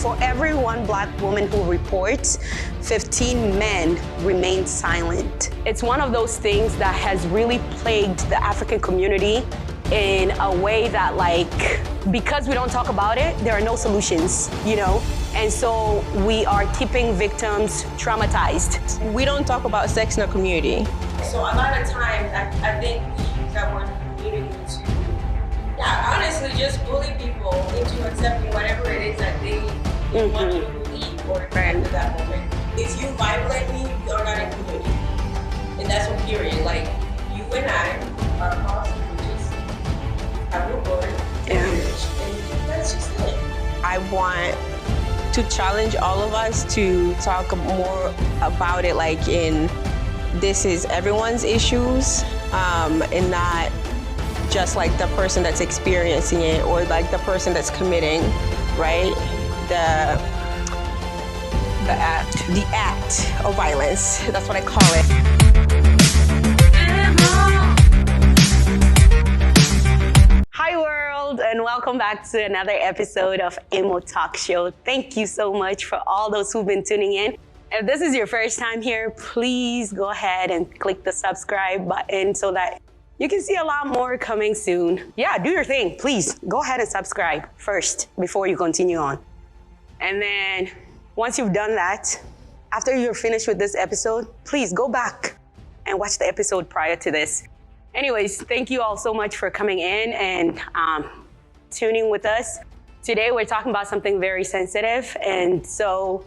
For every one Black woman who reports, 15 men remain silent. It's one of those things that has really plagued the African community in a way that, like, because we don't talk about it, there are no solutions, you know? And so we are keeping victims traumatized. We don't talk about sex in our community. So a lot of times, I think that we're community to, honestly, just bully people into accepting whatever it is that they want you to believe or accept at that moment. If you violate me, you're not included. And that's what period. Like, you and I are awesome. I'm your board, and that's just it. I want to challenge all of us to talk more about it, like in this is everyone's issues, and not just like the person that's experiencing it or like the person that's committing, right? The act of violence. That's what I call it. Hi world, and welcome back to another episode of Emo Talk Show. Thank you so much for all those who've been tuning in. If this is your first time here, please go ahead and click the subscribe button so that you can see a lot more coming soon. Yeah, do your thing. Please go ahead and subscribe first before you continue on. And then once you've done that, after you're finished with this episode, please go back and watch the episode prior to this. Anyways, thank you all so much for coming in and tuning with us. Today, we're talking about something very sensitive. And so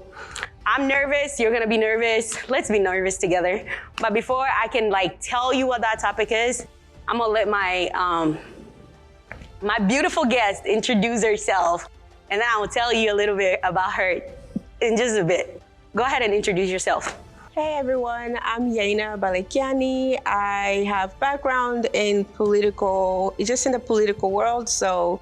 I'm nervous, you're gonna be nervous. Let's be nervous together. But before I can tell you what that topic is, I'm gonna let my beautiful guest introduce herself. And then I will tell you a little bit about her in just a bit. Go ahead and introduce yourself. Hey everyone, I'm Yaina Balekiani. I have background in just in the political world. So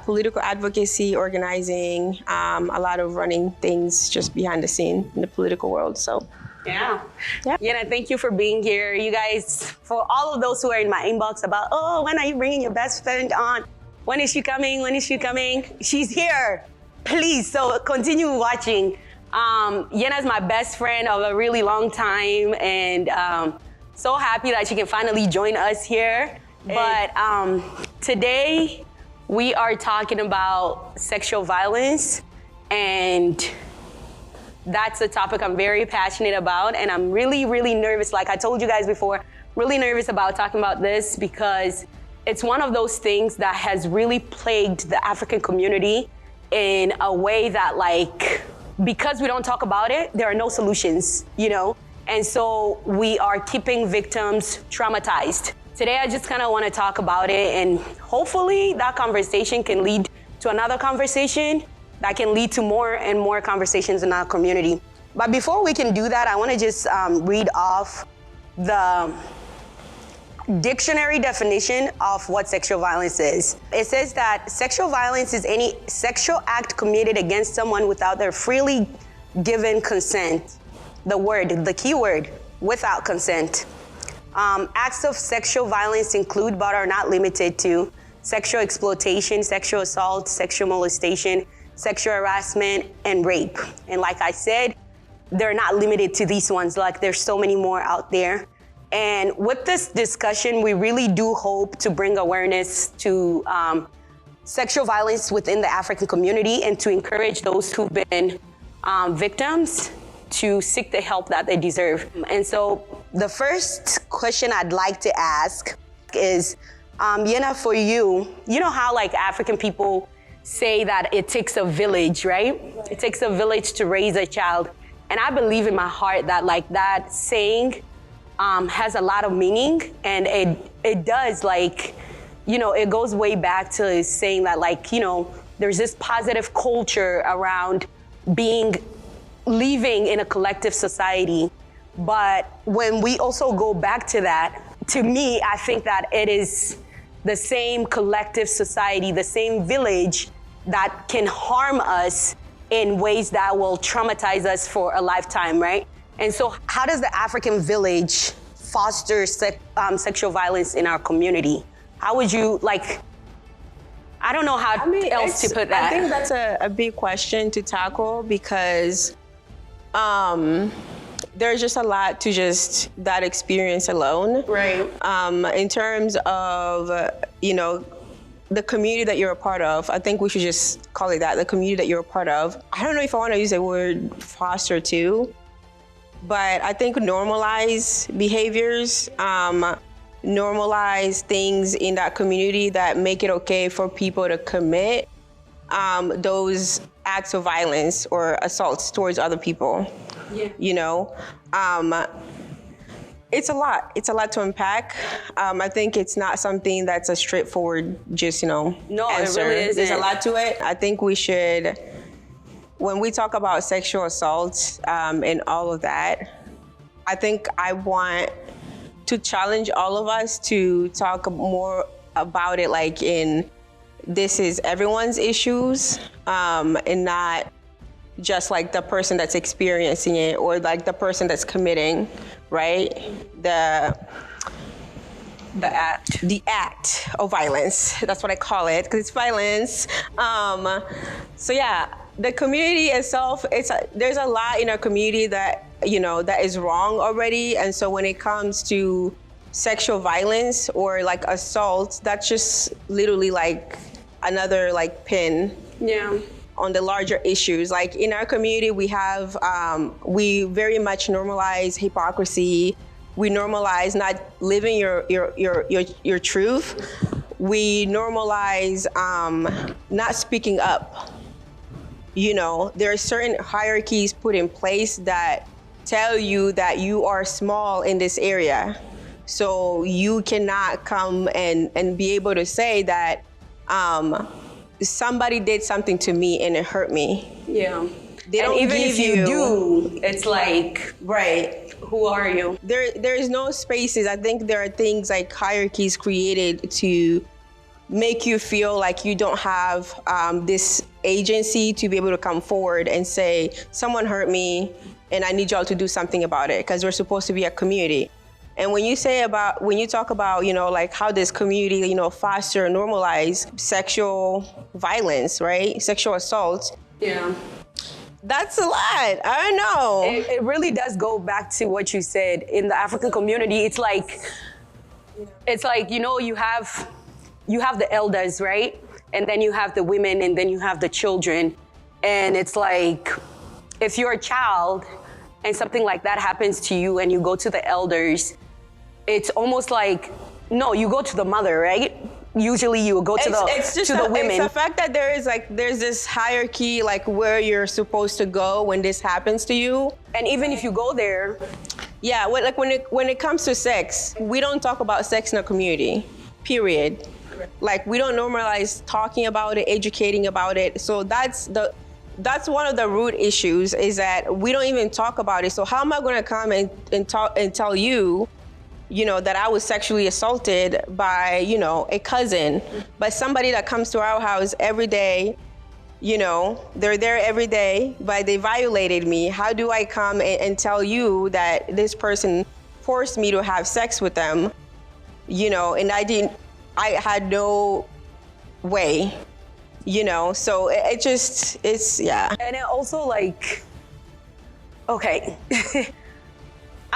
political advocacy, organizing, a lot of running things just behind the scene in the political world. So yeah. Yaina, thank you for being here. You guys, for all of those who are in my inbox about, when are you bringing your best friend on? When is she coming? When is she coming? She's here, please. So continue watching. Yaina is my best friend of a really long time, and so happy that she can finally join us here. But today we are talking about sexual violence, and that's a topic I'm very passionate about, and I'm really, really nervous. Like I told you guys before, really nervous about talking about this because it's one of those things that has really plagued the African community in a way that, because we don't talk about it, there are no solutions, you know? And so we are keeping victims traumatized. Today, I just kind of want to talk about it, and hopefully that conversation can lead to another conversation that can lead to more and more conversations in our community. But before we can do that, I want to just read off the dictionary definition of what sexual violence is. It says that sexual violence is any sexual act committed against someone without their freely given consent. The key word, without consent. Acts of sexual violence include but are not limited to sexual exploitation, sexual assault, sexual molestation, sexual harassment, and rape. And like I said, they're not limited to these ones. There's so many more out there. And with this discussion, we really do hope to bring awareness to sexual violence within the African community and to encourage those who've been victims to seek the help that they deserve. And so the first question I'd like to ask is, Yaina, for you know how African people say that it takes a village, right? It takes a village to raise a child. And I believe in my heart that that saying has a lot of meaning, and it does it goes way back to saying that there's this positive culture around living in a collective society. But when we also go back to that, to me, I think that it is the same collective society, the same village that can harm us in ways that will traumatize us for a lifetime, right? And so how does the African village foster sexual violence in our community? How would you I don't know how else to put that. I think that's a big question to tackle because there's just a lot to just that experience alone. Right. In terms of, the community that you're a part of, I think we should just call it that, the community that you're a part of. I don't know if I want to use the word foster too, but I think normalize behaviors, normalize things in that community that make it okay for people to commit those acts of violence or assaults towards other people. Yeah. It's a lot. It's a lot to unpack. I think it's not something that's a straightforward, just, No, answer. it really isn't. There's a lot to it. I think we should, when we talk about sexual assault and all of that, I think I want to challenge all of us to talk more about it like in this is everyone's issues and not just like the person that's experiencing it or like the person that's committing, right? The act of violence. That's what I call it, because it's violence. So yeah, the community itself, there's a lot in our community that, that is wrong already. And so when it comes to sexual violence or like assault, that's just literally like another like pin. Yeah. On the larger issues. Like in our community, we have, we very much normalize hypocrisy. We normalize not living your truth. We normalize not speaking up. There are certain hierarchies put in place that tell you that you are small in this area. So you cannot come and be able to say that, somebody did something to me and it hurt me. Yeah. They don't even give if you do, it's like, right. Who are you? There is no spaces. I think there are things like hierarchies created to make you feel like you don't have this agency to be able to come forward and say, someone hurt me and I need y'all to do something about it, because we're supposed to be a community. And when you talk about, like how this community, foster and normalize sexual violence, right? Sexual assault. Yeah. That's a lot. I don't know. It really does go back to what you said. In the African community, it's like, you have the elders, right? And then you have the women and then you have the children. And it's like, if you're a child and something like that happens to you and you go to the elders, it's almost like, no, you go to the mother, right? Usually you go to the women. It's the fact that there's this hierarchy, like where you're supposed to go when this happens to you. And even if you go there. Yeah, like when it comes to sex, we don't talk about sex in our community, period. Like we don't normalize talking about it, educating about it. So that's one of the root issues, is that we don't even talk about it. So how am I gonna come and talk and tell you, that I was sexually assaulted by, a cousin, but somebody that comes to our house every day, they're there every day, but they violated me. How do I come and tell you that this person forced me to have sex with them, and I had no way, so it's, yeah. And it also like, okay.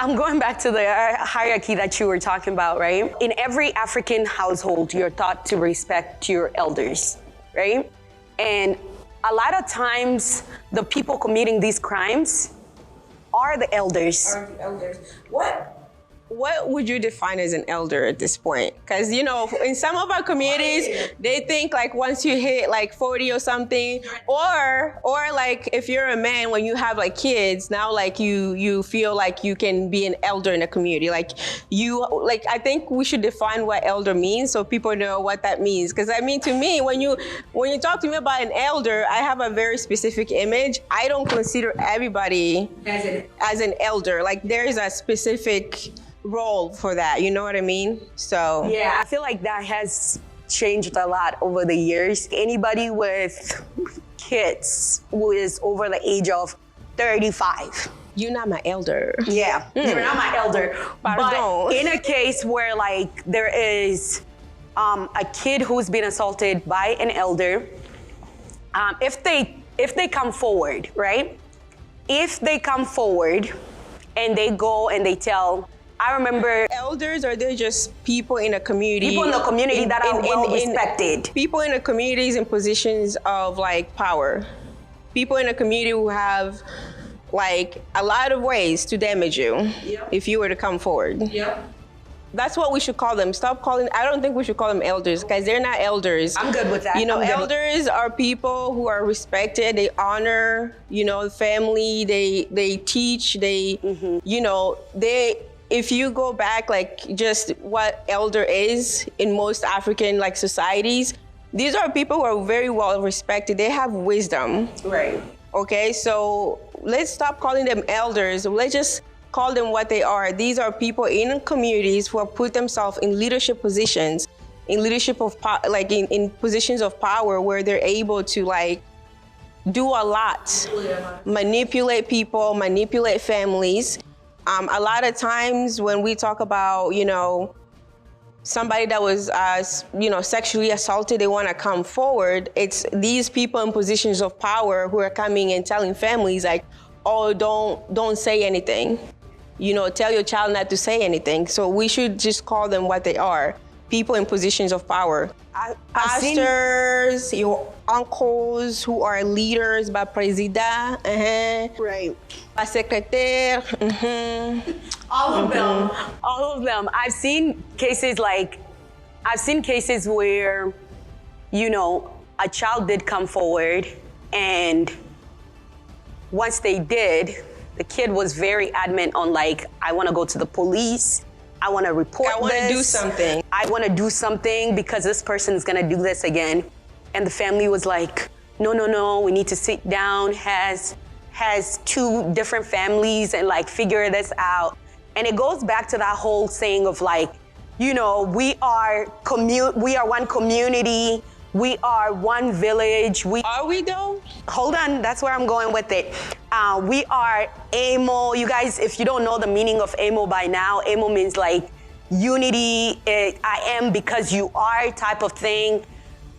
I'm going back to the hierarchy that you were talking about, right? In every African household, you're taught to respect your elders, right? And a lot of times, the people committing these crimes are the elders. What would you define as an elder at this point? Because, in some of our communities, they think like once you hit like 40 or something, or like if you're a man, when you have like kids, now like you feel like you can be an elder in a community. Like I think we should define what elder means so people know what that means. Because I mean, to me, when you talk to me about an elder, I have a very specific image. I don't consider everybody as an elder. Like there is a specific role for that, you know what I mean? So yeah, I feel like that has changed a lot over the years. Anybody with kids who is over the age of 35, you're not my elder. Yeah, you're not my elder. But in a case where like there is a kid who's been assaulted by an elder, if they come forward, right? If they come forward and they go and they tell, I remember Elders, or they're just people in a community? people in the community that are well respected. People in the communities in positions of like power. People in the community who have like a lot of ways to damage you if you were to come forward. Yep. That's what we should call them. Stop calling, I don't think we should call them elders, because they're not elders. I'm good with that. You know, I'm good. elders are people who are respected, they honor, you know, the family, they teach, they, you know, if you go back, like just what elder is in most African like societies, these are people who are very well respected. They have wisdom. Right. Okay, so let's stop calling them elders. Let's just call them what they are. These are people in communities who have put themselves in leadership positions, in leadership of like in positions of power where they're able to like do a lot, manipulate people, manipulate families. A lot of times when we talk about, you know, somebody that was, you know, sexually assaulted, they want to come forward. It's these people in positions of power who are coming and telling families like, oh, don't say anything. You know, tell your child not to say anything. So we should just call them what they are. People in positions of power. Pastors, your uncles who are leaders, ba president, Right. ba secrétaire, All of them. All of them. I've seen cases where, you know, a child did come forward, and once they did, the kid was very adamant on like, I want to go to the police. I want to report this. I want to do something. I want to do something because this person is going to do this again. And the family was like, no, we need to sit down, has two different families and like figure this out. And it goes back to that whole saying of like, you know, we are one community, we are one village. Are we though? Hold on, that's where I'm going with it. We are AMO. You guys, if you don't know the meaning of AMO by now, AMO means like unity, I am because you are type of thing.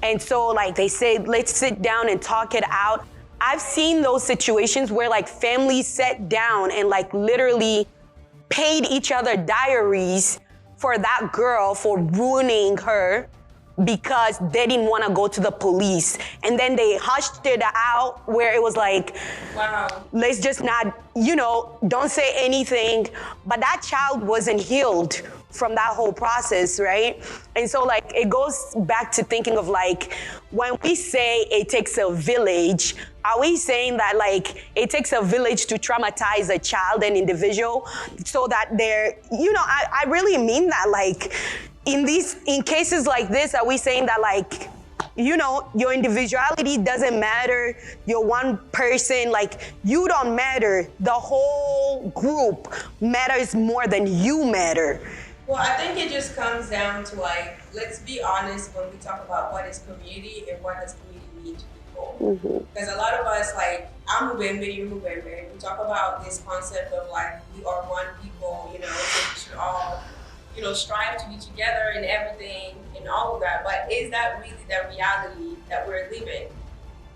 And so like they say, let's sit down and talk it out. I've seen those situations where like families sat down and like literally paid each other diaries for that girl for ruining her because they didn't want to go to the police. And then they hushed it out where it was like, wow, let's just not, you know, don't say anything. But that child wasn't healed from that whole process, right? And so like, it goes back to thinking of like, when we say it takes a village, are we saying that like, it takes a village to traumatize a child, an individual, so that they're, you know, I really mean that, like, in cases like this, are we saying that like, you know, your individuality doesn't matter, you're one person, like, you don't matter, the whole group matters more than you matter? Well, I think it just comes down to like, let's be honest when we talk about what is community and what does community mean to people. Because a lot of us, like, I'm Mubembe, you're Mubembe, we talk about this concept of like, we are one people, you know, so we should all, you know, strive to be together and everything and all of that. But is that really the reality that we're living?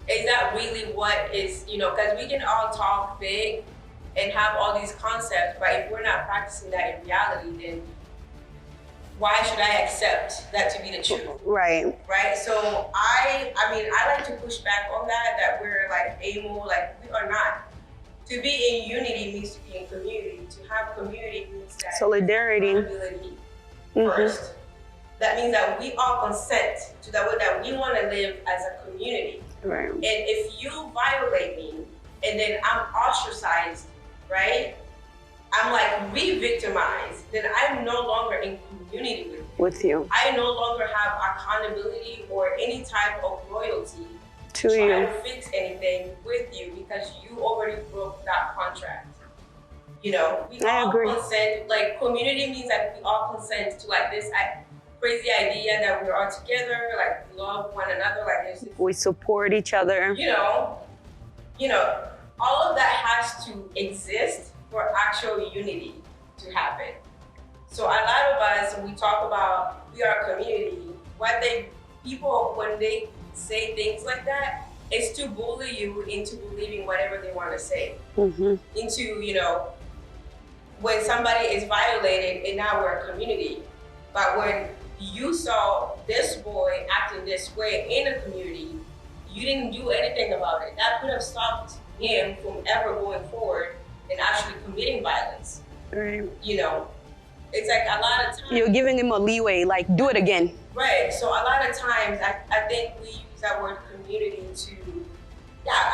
Is that really what is, you know, because we can all talk big and have all these concepts, but if we're not practicing that in reality, then why should I accept that to be the truth? Right. Right? So I mean, I like to push back on that we're like able, like we are not. To be in unity means to be in community. To have community means that solidarity. Accountability first. That means that we all consent to the way that we want to live as a community. Right. And if you violate me and then I'm ostracized, right? I'm like re-victimized, then I'm no longer in community with you. I no longer have accountability or any type of loyalty to try to fix anything with you because you already broke that contract. You know, we all consent, like community means that we all consent to like this crazy idea that we're all together, like we love one another, like this. We support each other. You know, all of that has to exist for actual unity to happen. So a lot of us, we talk about we are a community, people, when they say things like that, it's to bully you into believing whatever they want to say. Into, you know, when somebody is violated in our community. But when you saw this boy acting this way in a community, you didn't do anything about it. That could have stopped him from ever going forward and actually committing violence. Right. You know, it's like a lot of times. You're giving him a leeway, like, do it again. Right. So a lot of times, I think we use that word community to,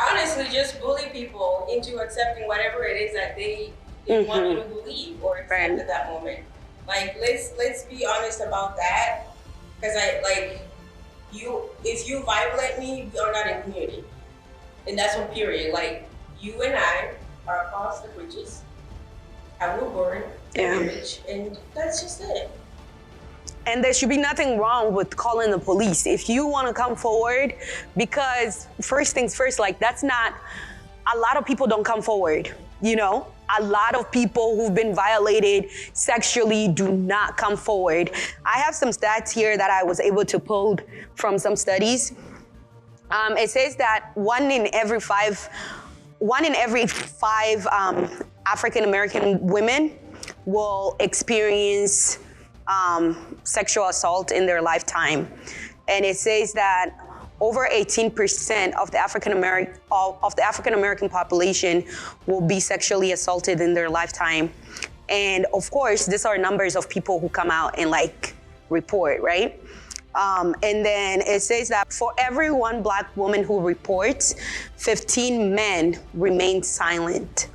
honestly, just bully people into accepting whatever it is that they want you to believe or accept at that moment. Like, let's be honest about that, because if you violate me, you're not in community, and that's one period. Like, you and I are across the bridges. I will burn the bridge, and that's just it. And there should be nothing wrong with calling the police if you want to come forward, because first things first, like, that's not, a lot of people don't come forward, you know? A lot of people who've been violated sexually do not come forward. I have some stats here that I was able to pull from some studies. It says that one in every five African-American women will experience sexual assault in their lifetime. And it says that over 18% of the African-American population will be sexually assaulted in their lifetime. And of course, these are numbers of people who come out and like report, right? And then it says that for every one Black woman who reports, 15 men remain silent.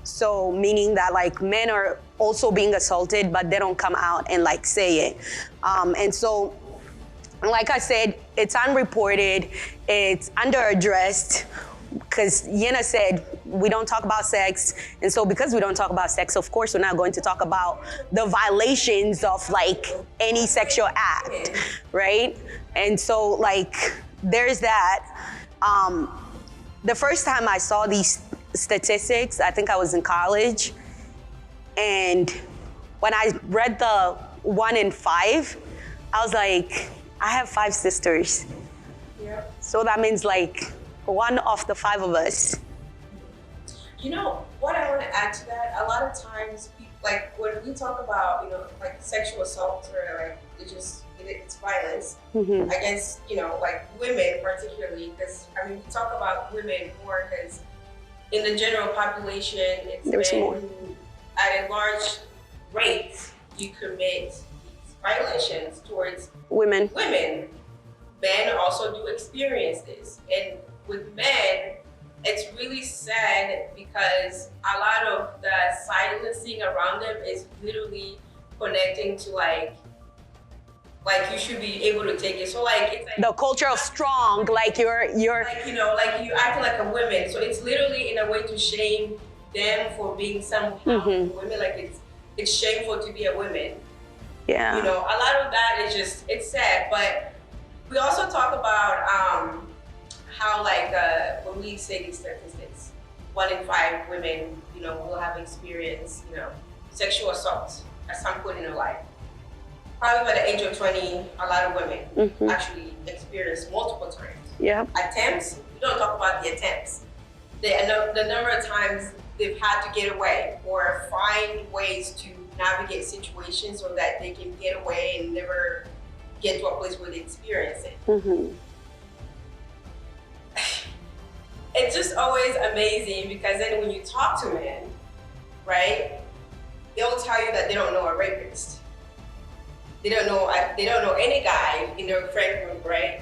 So meaning that like men are also being assaulted, but they don't come out and like say it. And so, like I said, it's unreported, it's under-addressed, because Yena said we don't talk about sex. And so because we don't talk about sex, of course, we're not going to talk about the violations of like any sexual act, right? And so like, there's that. The first time I saw these statistics, I think I was in college. And when I read the 1 in 5, I was like, I have 5 sisters. Yep. So that means like 1 of the 5 of us. You know, what I want to add to that, a lot of times, like when we talk about, you know, like sexual assault or like it's violence against, you know, like women particularly, because I mean, we talk about women more because in the general population, it's men who at a large rate you commit violations towards women. Men also do experience this. And with men, it's really sad because a lot of the silencing around them is literally connecting to like you should be able to take it. So like it's like the culture of strong, like you're like, you know, like you acting like a woman. So it's literally in a way to shame them for being somehow women. Like it's shameful to be a woman. Yeah. You know, a lot of that is just, it's sad. But we also talk about how like when we say these statistics, 1 in 5 women, you know, will have experienced, you know, sexual assault at some point in their life. Probably by the age of 20, a lot of women actually experience multiple times. Yeah. Attempts, we don't talk about the attempts. The number of times they've had to get away or find ways to navigate situations so that they can get away and never get to a place where they experience it. It's just always amazing because then when you talk to men, right, they'll tell you that they don't know a rapist. They don't know any guy in their friend group, right?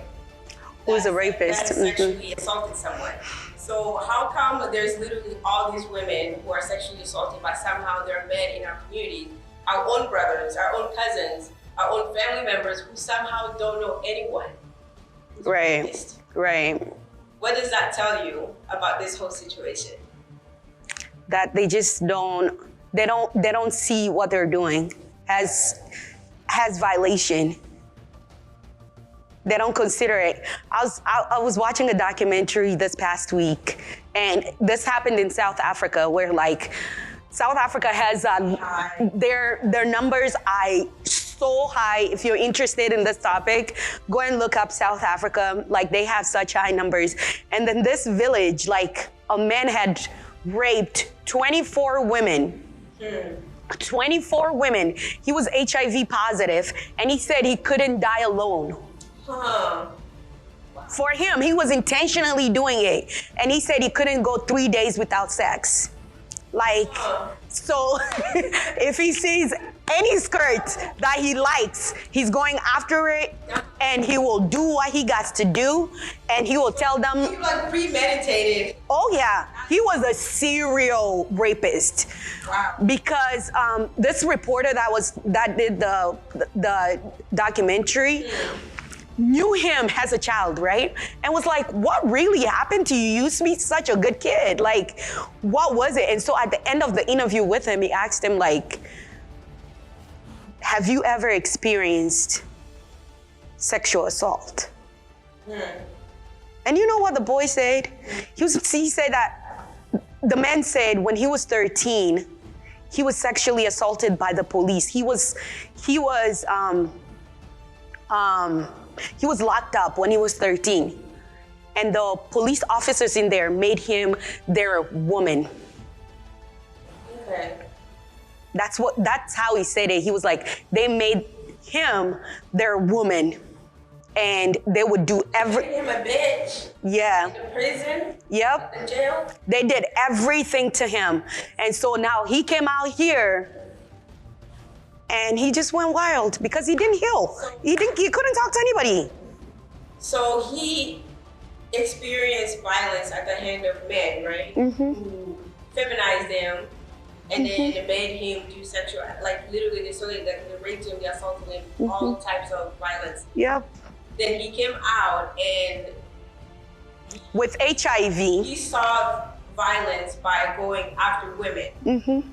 Who's a rapist? That sexually assaulted someone. So how come there's literally all these women who are sexually assaulted, but somehow there are men in our community, our own brothers, our own cousins, our own family members who somehow don't know anyone? Right. What does that tell you about this whole situation? That they just don't see what they're doing as violation. They don't consider it. I was watching a documentary this past week, and this happened in South Africa, where like South Africa has their numbers. I so high. If you're interested in this topic, go and look up South Africa. Like, they have such high numbers. And then this village, like, a man had raped 24 women. 24 women. He was HIV positive, and he said he couldn't die alone. For him, he was intentionally doing it. And he said he couldn't go 3 days without sex. Like, so if he sees any skirt that he likes, he's going after it, and he will do what he got to do, and he will tell them. He like premeditated. Oh yeah, he was a serial rapist. Wow. Because this reporter that did the documentary knew him as a child, right? And was like, what really happened to you? You used to be such a good kid. Like, what was it? And so at the end of the interview with him, he asked him, like, have you ever experienced sexual assault? And you know what the boy said? He said that the man said when he was 13, he was sexually assaulted by the police. He was locked up when he was 13. And the police officers in there made him their woman. Okay. That's how he said it. He was like, they made him their woman. And they would do Made him a bitch. Yeah. In the prison. Yep. In jail. They did everything to him. And so now he came out here and he just went wild because he didn't heal. He couldn't talk to anybody. So he experienced violence at the hand of men, right? Who feminized them and then made him do sexual, like literally they raped him, they assaulted him, all types of violence. Yep. Then he came out and with HIV. he saw violence by going after women and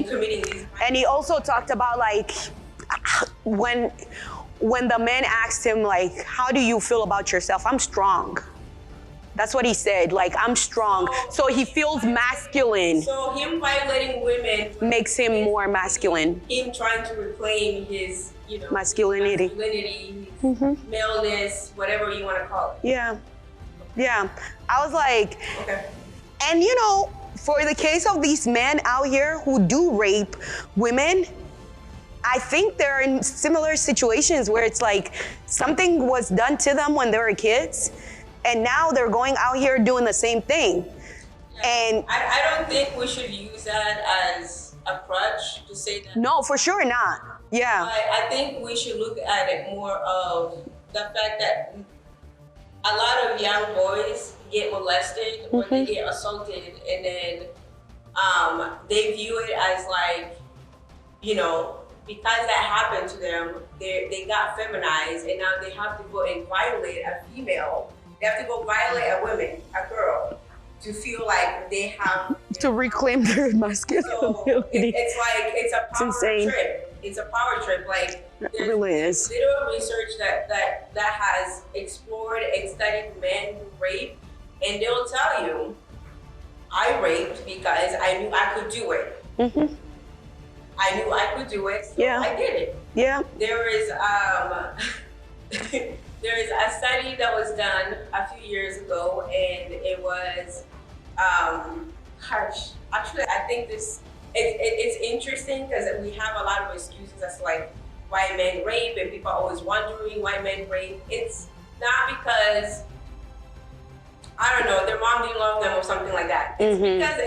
committing these violence. And he also talked about, like, when the man asked him, like, how do you feel about yourself? I'm strong. That's what he said, like, I'm strong. So he feels masculine. So him violating women Makes him more masculine. him trying to reclaim his, Masculinity. Maleness, whatever you want to call it. Yeah. Yeah. I was like, Okay. and for the case of these men out here who do rape women, I think they're in similar situations where it's like something was done to them when they were kids, and now they're going out here doing the same thing. And I don't think we should use that as a crutch to say that. no, for sure not. Yeah. I think we should look at it more of the fact that a lot of young boys get molested or they get assaulted, and then they view it as like, because that happened to them, they got feminized, and now they have to go and violate a female. They have to go violate a girl, to feel like they have To reclaim their So masculinity. it's a power insane. trip. It's a power trip. Like, It there's really is. literal research that has explored and studied men who rape, and they'll tell you, I raped because I knew I could do it. I knew I could do it, so Yeah. I did it. Yeah. There is there is a study that was done a few years ago, and it was actually I think it's interesting because we have a lot of excuses as to like why men rape, and people are always wondering why men rape. It's not because I don't know, their mom didn't love them or something like that. It's because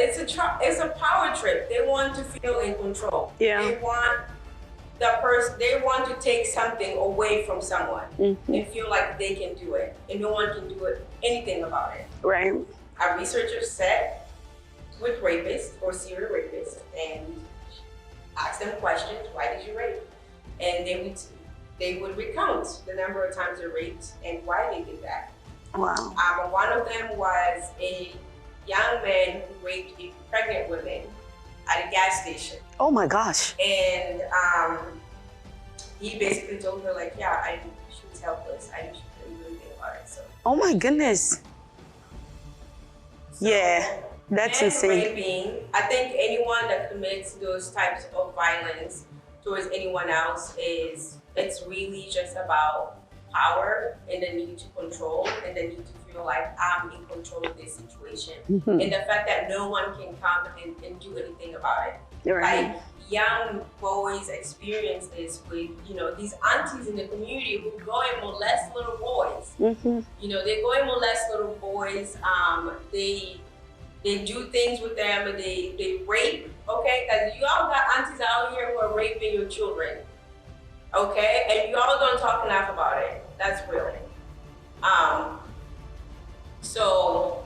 it's a power trip. They want to feel in control. Yeah. They want they want to take something away from someone and feel like they can do it, and no one can do anything about it. Right. A researcher sat with rapists or serial rapists and asked them questions. Why did you rape? And they would recount the number of times they raped and why they did that. Wow. One of them was a young man who raped a pregnant woman at a gas station. Oh my gosh. And he basically told her, like, yeah, she was helpless. I knew she couldn't do anything about it. So. Oh my goodness. Yeah, that's men insane. Raping, I think anyone that commits those types of violence towards anyone else is it's really just about power and the need to control and the need to feel like I'm in control of this situation. And the fact that no one can come and do anything about it. Right. Like young boys experience this with, these aunties in the community who go and molest little boys. They go and molest little boys. They do things with them and they rape, okay? Because you all got aunties out here who are raping your children, okay? And you all don't talk enough about it. That's real. So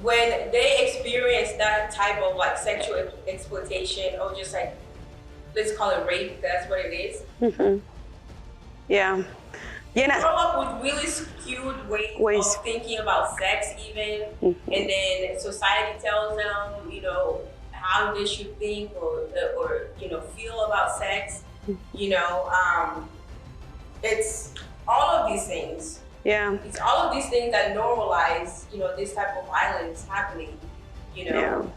when they experience that type of like sexual exploitation or just like, let's call it rape, that's what it is. Yeah. They grow up with really skewed ways of thinking about sex even, and then society tells them, how they should think or feel about sex. It's all of these things. Yeah. It's all of these things that normalize, this type of violence happening.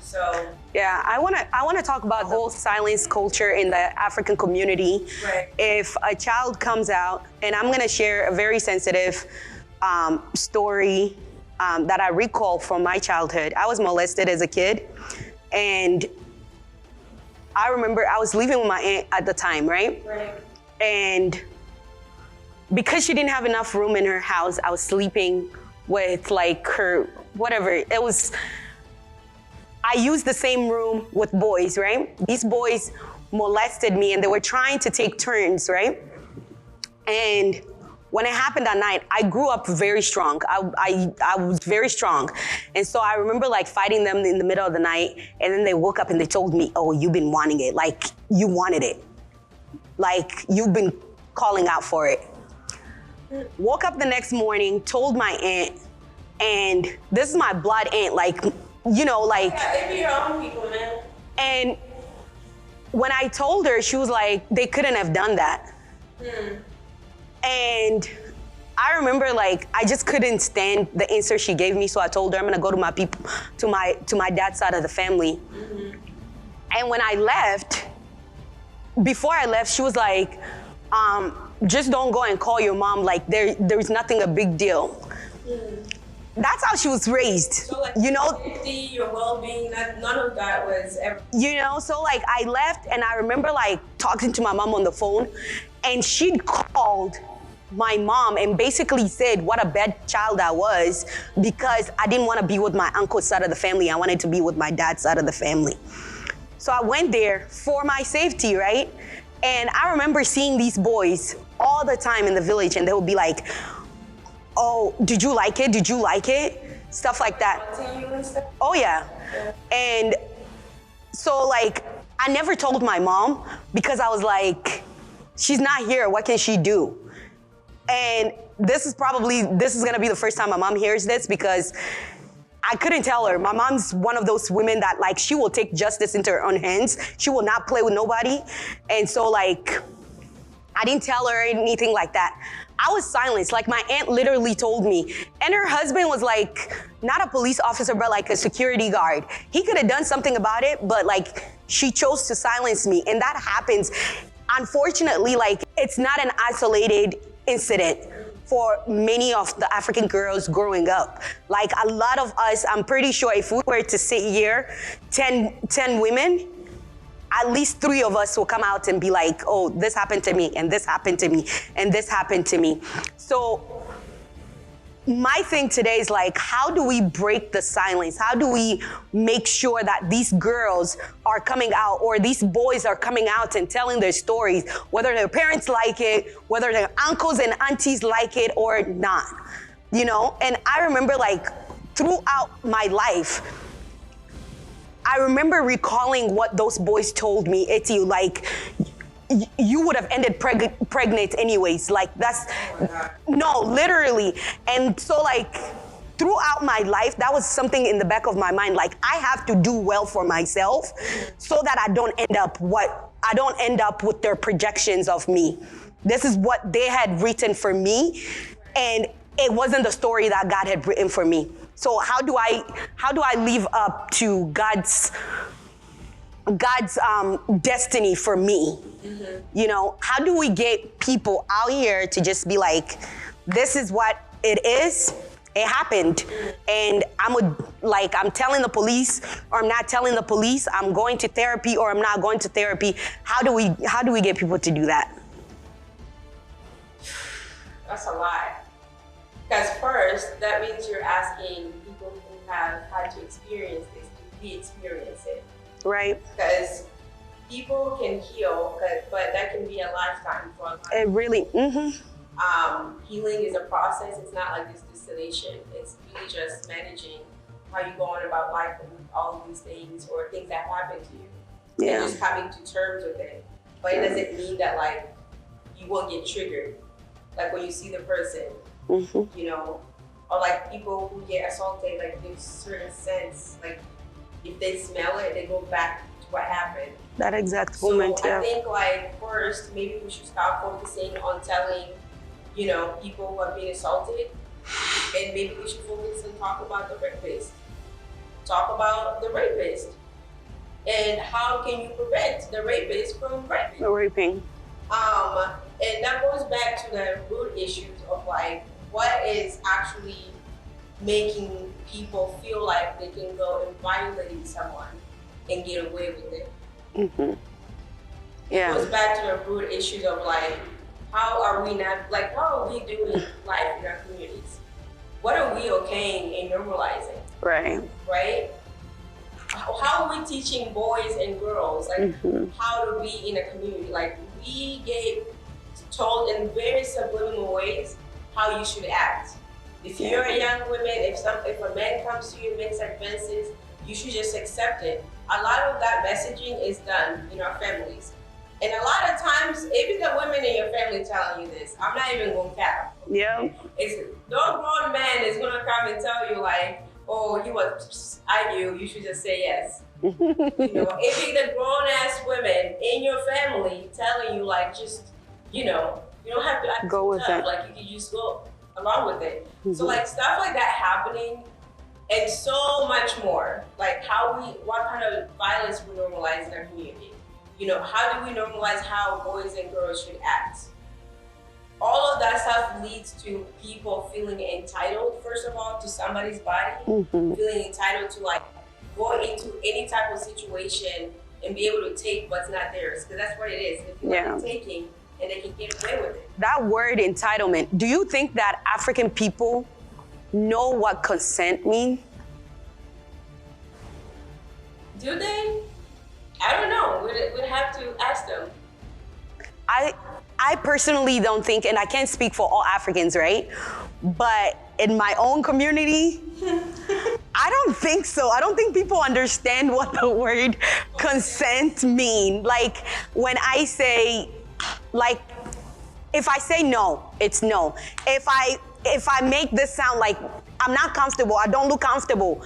So yeah, I want to talk about the whole silence culture in the African community. Right. If a child comes out, and I'm going to share a very sensitive story that I recall from my childhood. I was molested as a kid, and I remember I was living with my aunt at the time, right? Right. And because she didn't have enough room in her house, I was sleeping with like her, whatever. It was, I used the same room with boys, right? These boys molested me and they were trying to take turns, right? And when it happened that night, I grew up very strong. I was very strong. And so I remember like fighting them in the middle of the night, and then they woke up and they told me, oh, you've been wanting it. Like you wanted it. Like you've been calling out for it. Woke up the next morning, told my aunt, and this is my blood aunt, like, Yeah, they be your own people, man. And when I told her, she was like, they couldn't have done that. And I remember like, I just couldn't stand the answer she gave me. So I told her I'm gonna go to my people, to my dad's side of the family. And when I left, before I left, she was like, just don't go and call your mom. Like there's nothing a big deal. That's how she was raised, So like safety, your well-being, none of that was ever. So like I left and I remember like talking to my mom on the phone, and she'd called my mom and basically said what a bad child I was because I didn't want to be with my uncle's side of the family. I wanted to be with my dad's side of the family. So I went there for my safety, right? And I remember seeing these boys all the time in the village, and they would be like, oh, did you like it? Did you like it? Stuff like that. Oh yeah. And so like, I never told my mom because I was like, she's not here, what can she do? And this is gonna be the first time my mom hears this because I couldn't tell her. My mom's one of those women that like, she will take justice into her own hands. She will not play with nobody. And so like, I didn't tell her anything like that. I was silenced. Like my aunt literally told me. And her husband was like, not a police officer, but like a security guard. He could have done something about it, but like she chose to silence me. And that happens. Unfortunately, like it's not an isolated incident for many of the African girls growing up. Like a lot of us, I'm pretty sure if we were to sit here, 10 women, at least 3 of us will come out and be like, oh, this happened to me, and this happened to me, and this happened to me. So my thing today is like, how do we break the silence? How do we make sure that these girls are coming out, or these boys are coming out and telling their stories, whether their parents like it, whether their uncles and aunties like it or not, And I remember like throughout my life, I remember recalling what those boys told me, Eti, like, you would have ended pregnant anyways. Like that's, no, literally. And so like, throughout my life, that was something in the back of my mind. Like I have to do well for myself so that I don't end up with their projections of me. This is what they had written for me. And it wasn't the story that God had written for me. So how do I live up to God's God's destiny for me. You know, how do we get people out here to just be like, this is what it is? It happened, and I'm telling the police, or I'm not telling the police. I'm going to therapy, or I'm not going to therapy. How do we get people to do that? That's a lot. Because first, that means you're asking people who have had to experience this to re-experience it. Right. Because people can heal, but that can be a lifetime for a life. It really. Healing is a process. It's not like this distillation. It's really just managing how you go on about life and all of these things or things that happen to you. Yeah. And just coming to terms with it. But it doesn't mean that like you won't get triggered. Like when you see the person, you know, or like people who get assaulted, like there's certain sense, like if they smell it, they go back to what happened. That exact So moment, yeah. I think like first, maybe we should stop focusing on telling, you know, people who are being assaulted, and maybe we should focus and talk about the rapist. Talk about the rapist. And how can you prevent the rapist from raping? Raping. And that goes back to the root issues of like, what is actually making people feel like they can go and violate someone and get away with it? Yeah. It goes back to the root issues of like, how are we doing life in our communities? What are we okaying and normalizing? Right. Right? How are we teaching boys and girls like how to be in a community? Like we get told in very subliminal ways how you should act. If you're a young woman, if a man comes to you and makes advances, you should just accept it. A lot of that messaging is done in our families. And a lot of times, even the women in your family telling you this, I'm not even going to cap. Yeah. It's no grown man is going to come and tell you like, oh, you should just say yes. You know, if it's the grown-ass women in your family telling you like, just, you know, you don't have to act go with tough. it. Like you can just go along with it. So like stuff like that happening and so much more. Like what kind of violence we normalize in our community. You know, how do we normalize how boys and girls should act? All of that stuff leads to people feeling entitled, first of all, to somebody's body, feeling entitled to like go into any type of situation and be able to take what's not theirs, because that's what it is. If you're taking, and they can get away with it. That word entitlement, do you think that African people know what consent means? Do they? I don't know. We'd have to ask them. I personally don't think, and I can't speak for all Africans, right? But in my own community, I don't think so. I don't think people understand what the word consent mean. Like when I say, like, if I say no, it's no. If I make this sound like I'm not comfortable, I don't look comfortable,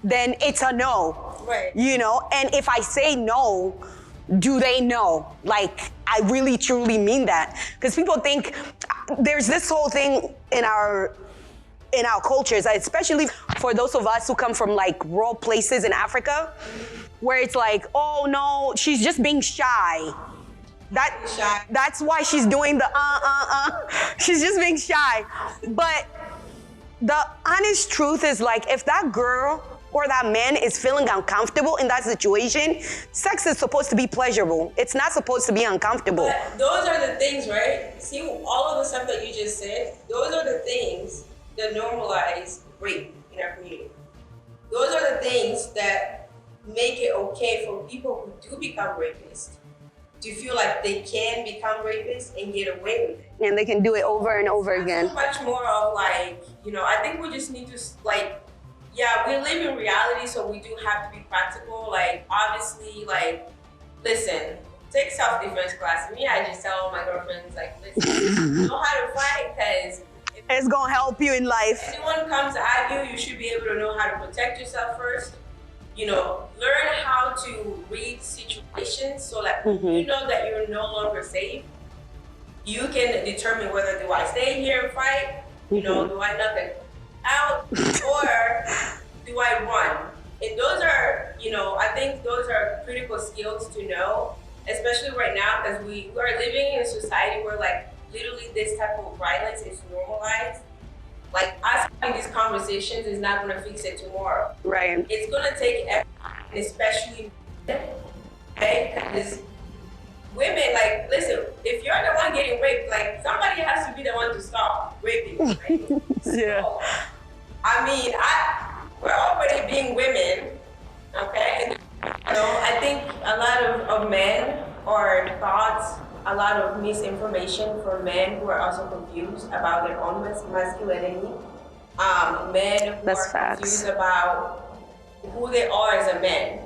then it's a no. Right. You know, and if I say no, do they know? Like, I really truly mean that. Because people think there's this whole thing in our cultures, especially for those of us who come from like rural places in Africa, where it's like, oh no, she's just being shy. That's why she's doing the She's just being shy. But the honest truth is like, if that girl or that man is feeling uncomfortable in that situation, sex is supposed to be pleasurable. It's not supposed to be uncomfortable. But those are the things, right? See, all of the stuff that you just said, those are the things that normalize rape in our community. Those are the things that make it okay for people who do become rapists to feel like they can become rapists and get away with it. And they can do it over and over again. So much more of like, you know, I think we just need to like, yeah, we live in reality, so we do have to be practical. Like, obviously, like, listen, take self-defense class. Me, I just tell all my girlfriends, like, listen, know how to fight, because it's gonna help you in life. If anyone comes at you, you should be able to know how to protect yourself first. You know, learn how to read situations so that you know that you're no longer safe. You can determine whether do I stay here and fight, you know, do I knock it out, or do I run? And those are, you know, I think those are critical skills skills to know, especially right now, because we are living in a society where like literally this type of violence is normalized. Like us having these conversations is not going to fix it tomorrow. Right. It's going to take effort, especially women, okay? Because women, like, listen, if you're the one getting raped, like somebody has to be the one to stop raping. Right? Yeah. So, I mean, we're already being women, okay? I think a lot of men are thoughts, a lot of misinformation for men who are also confused about their own masculinity. Men who are confused about who they are as a man.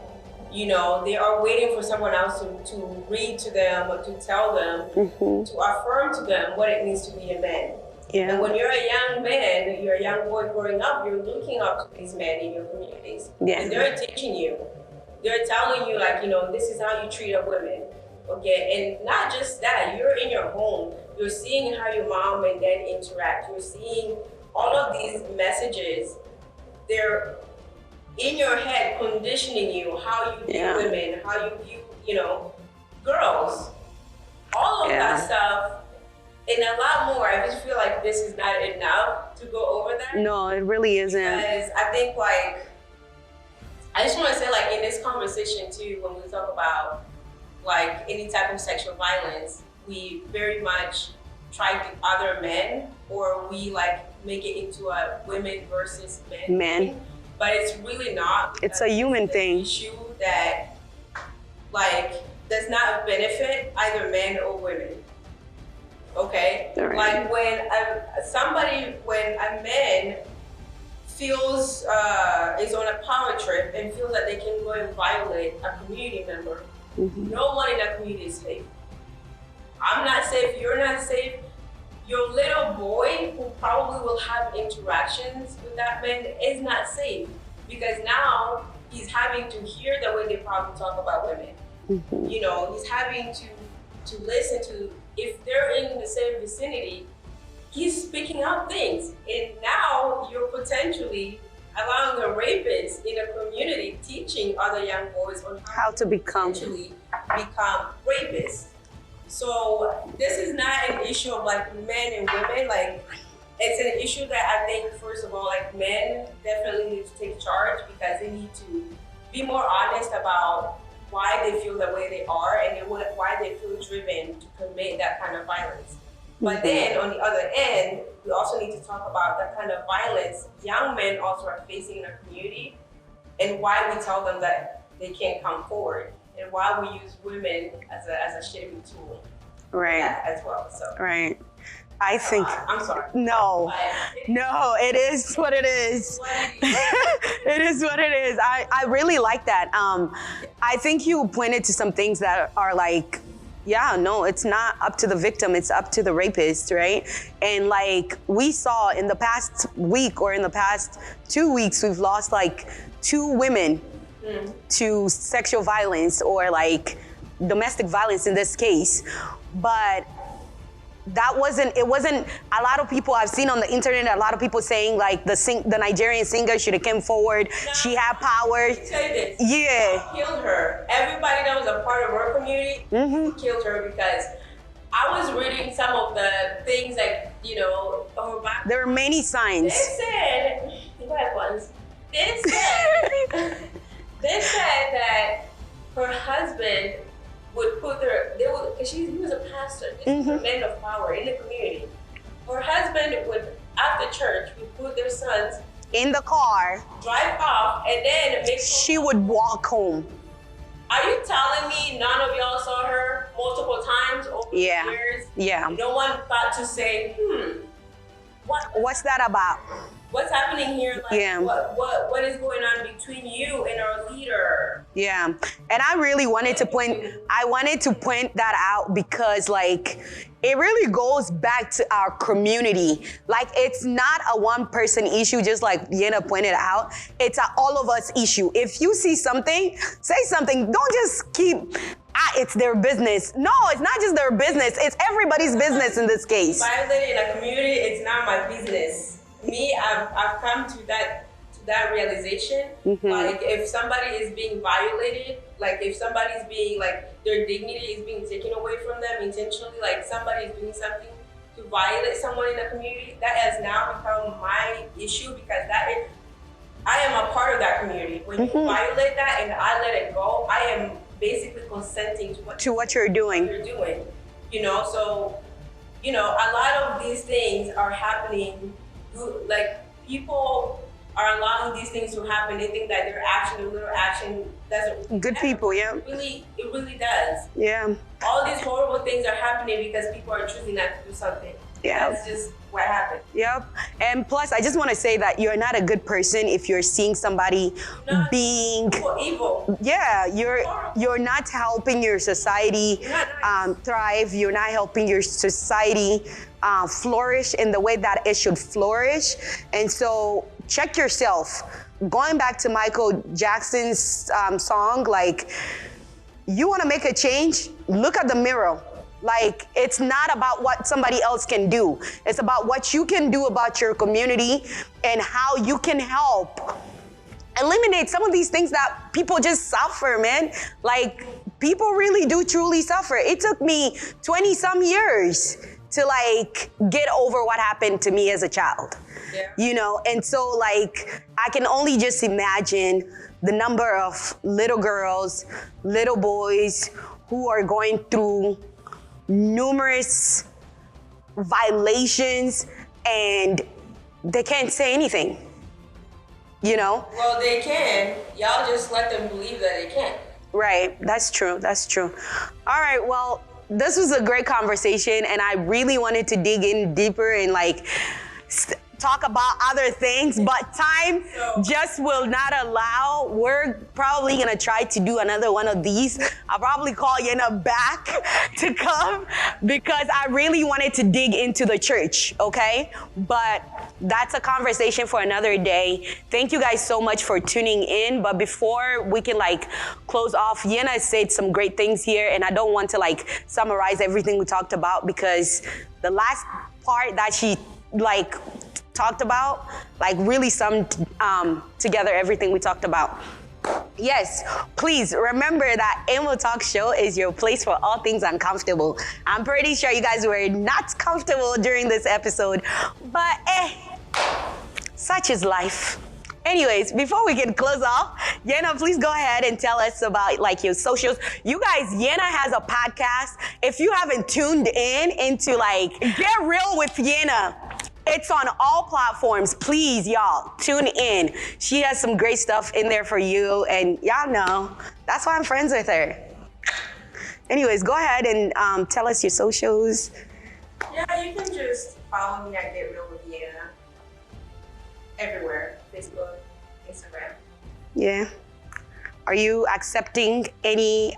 They are waiting for someone else to read to them or to tell them, to affirm to them what it means to be a man. Yeah. And when you're a young man, you're a young boy growing up, you're looking up to these men in your communities. Yeah. And they're teaching you. They're telling you, like, this is how you treat a woman. Okay, and not just that, you're in your home. You're seeing how your mom and dad interact. You're seeing all of these messages. They're in your head conditioning you, how you view women, how you view, girls. All of that stuff. And a lot more. I just feel like this is not enough to go over that. No, it really isn't. Because I think, like, I just want to say, like, in this conversation too, when we talk about, like, any type of sexual violence, we very much try to other men, or we, like, make it into a women versus men thing. But it's really not. It's a human thing. Issue that, like, does not benefit either men or women. Okay? Right. Like when a man feels, is on a power trip and feels that they can go and violate a community member, no one in that community is safe. I'm not safe, you're not safe. Your little boy who probably will have interactions with that man is not safe, because now he's having to hear the way they probably talk about women. He's having to listen to, if they're in the same vicinity, he's speaking out things. And now you're potentially allowing a rapist in a community teaching other young boys on how to become rapists. So this is not an issue of like men and women. Like, it's an issue that I think, first of all, like, men definitely need to take charge, because they need to be more honest about why they feel the way they are, and why they feel driven to commit that kind of violence. But then on the other end, we also need to talk about the kind of violence young men also are facing in our community, and why we tell them that they can't come forward, and why we use women as a shaping tool. Right. As well. So. Right. I think. I'm sorry. No, it is what it is. It is what it is. I really like that. I think you pointed to some things that are like, it's not up to the victim, it's up to the rapist, right? And like we saw in the past week, or in the past 2 weeks, we've lost like 2 women to sexual violence, or like domestic violence in this case. But it wasn't a lot of people I've seen on the internet, a lot of people saying like the Nigerian singer should have come forward. No, she had power. Let me tell you this. Yeah. Killed her. Everybody that was a part of her community killed her, because I was reading some of the things that, her back. There are many signs. They said that her husband would put because he was a pastor. This is a man of power in the community. Her husband would, after church, would put their sons in the car, drive off, and then she would walk home. Are you telling me none of y'all saw her multiple times over the years? Yeah. No one thought to say, what's that about? What's happening here? Like, what is going on between you and our leader? Yeah, and I really wanted to point that out, because like it really goes back to our community. Like, it's not a one person issue, just like Yena pointed out. It's a all of us issue. If you see something, say something. Don't just keep, it's their business. No, it's not just their business. It's everybody's business in this case. Violated in a community, it's not my business. Me, I've come to that that realization. Like if somebody is being violated, like if somebody's being like their dignity is being taken away from them intentionally, like somebody is doing something to violate someone in the community, that has now become my issue because I am a part of that community. When you violate that and I let it go, I am basically consenting to what you're doing. You know, so you know, a lot of these things are happening. Like people are allowing these things to happen. They think that their action, their little action, doesn't. Good people, yeah. It really does. Yeah. All these horrible things are happening because people are choosing not to do something. Yeah. That's just what happened. Yep. And plus, I just want to say that you're not a good person if you're seeing somebody being evil. Yeah, you're not helping your society thrive. You're not helping your society flourish in the way that it should flourish. And so check yourself. Going back to Michael Jackson's song, like, you want to make a change? Look at the mirror. Like, it's not about what somebody else can do. It's about what you can do about your community and how you can help eliminate some of these things that people just suffer, man. Like, people really do truly suffer. It took me 20 some years to like get over what happened to me as a child. Yeah. You know, and so like, I can only just imagine the number of little girls, little boys who are going through numerous violations and they can't say anything, you know? Well, they can. Y'all just let them believe that they can. Right, that's true. All right, well, this was a great conversation and I really wanted to dig in deeper and like talk about other things, but time just will not allow. We're probably gonna try to do another one of these. I'll probably call Yena back to come because I really wanted to dig into the church, okay? But that's a conversation for another day. Thank you guys so much for tuning in. But before we can like close off, Yena said some great things here and I don't want to like summarize everything we talked about because the last part that she like talked about, like really summed together everything we talked about. Yes, please remember that Emo Talk Show is your place for all things uncomfortable. I'm pretty sure you guys were not comfortable during this episode, but such is life. Anyways, before we can close off, Yena, please go ahead and tell us about like your socials. You guys, Yena has a podcast. If you haven't tuned into like Get Real with Yena, it's on all platforms. Please, y'all, tune in. She has some great stuff in there for you, and y'all know that's why I'm friends with her. Anyways, go ahead and tell us your socials. Yeah, you can just follow me at Get Real with Yena everywhere. Facebook, Instagram. Yeah. Are you accepting any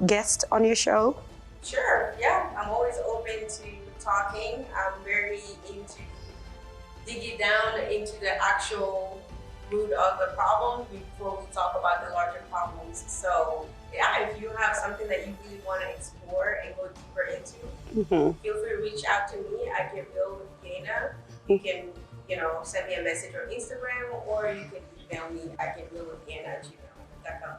guests on your show? Sure, yeah. I'm always open to talking. I'm very into digging down into the actual root of the problem before we talk about the larger problems. So yeah, if you have something that you really want to explore and go deeper into, feel free to reach out to me at Get Real with Yena. You can, send me a message on Instagram or you can email me at getrealwithyena@gmail.com.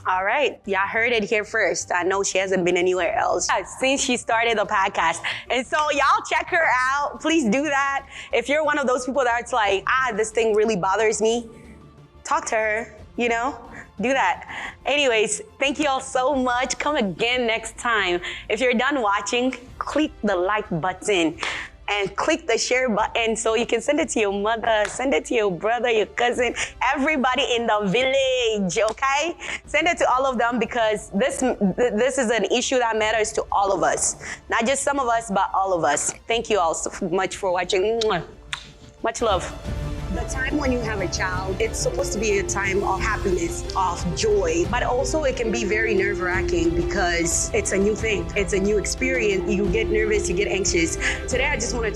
All right, y'all heard it here first. I know she hasn't been anywhere else since she started the podcast. And so y'all check her out. Please do that. If you're one of those people that's like, this thing really bothers me, talk to her, do that. Anyways, thank you all so much. Come again next time. If you're done watching, click the like button and click the share button so you can send it to your mother, send it to your brother, your cousin, everybody in the village, okay? Send it to all of them because this is an issue that matters to all of us. Not just some of us, but all of us. Thank you all so much for watching. Much love. The time when you have a child, it's supposed to be a time of happiness, of joy, but also it can be very nerve-wracking because it's a new thing. It's a new experience. You get nervous, you get anxious. Today, I just want to